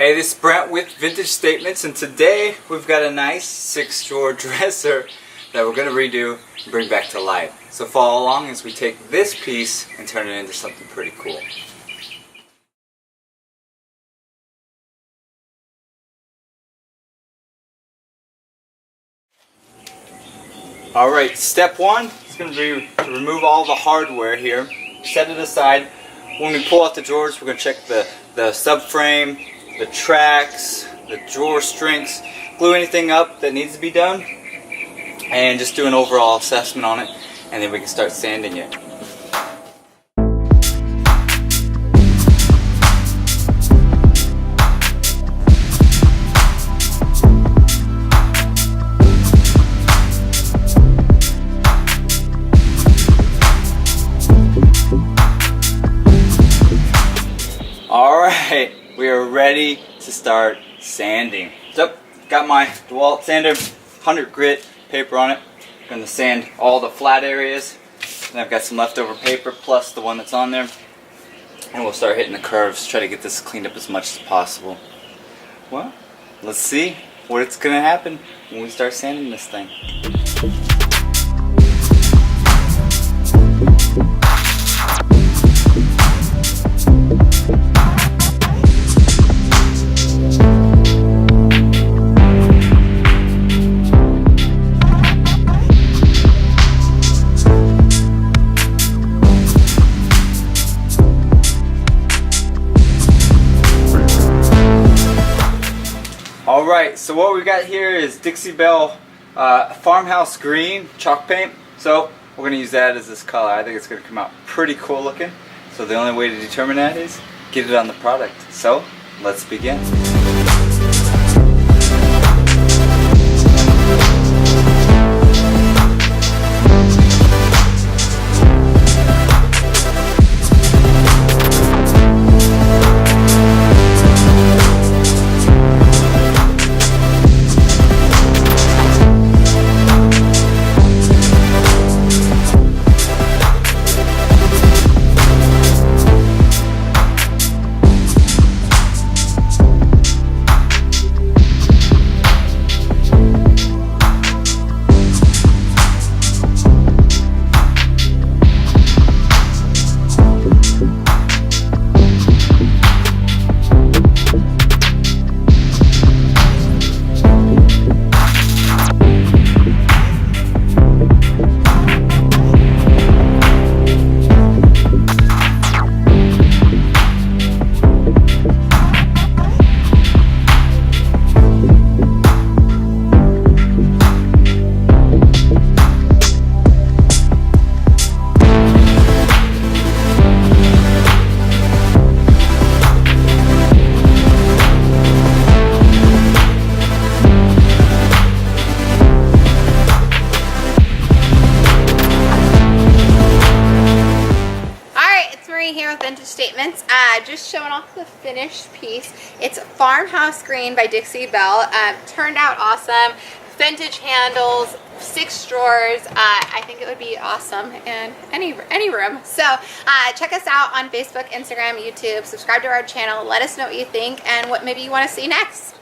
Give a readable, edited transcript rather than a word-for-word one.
Hey, this is Brent with Vintage Statements, and today we've got a nice 6-drawer dresser that we're going to redo and bring back to life. So follow along as we take this piece and turn it into something pretty cool. Alright, step one is going to be to remove all the hardware here. Set it aside. When we pull out the drawers, we're going to check the subframe, the tracks, the drawer strengths, glue anything up that needs to be done, and just do an overall assessment on it, and then we can start sanding it. Alright, we are ready to start sanding. So, got my DeWalt sander, 100 grit paper on it. I'm going to sand all the flat areas. And I've got some leftover paper plus the one that's on there. And we'll start hitting the curves, try to get this cleaned up as much as possible. Well, let's see what's going to happen when we start sanding this thing. Alright, so what we got here is Dixie Belle Farmhouse Green chalk paint. So we're going to use that as this color. I think it's going to come out pretty cool looking. So the only way to determine that is get it on the product. So let's begin. Here with Vintage Statements, just showing off the finished piece. It's Farmhouse Green by Dixie Belle. Turned out awesome. Vintage handles, 6 drawers. I think it would be awesome in any room. So check us out on Facebook, Instagram, YouTube. Subscribe to our channel. Let us know what you think and what maybe you want to see next.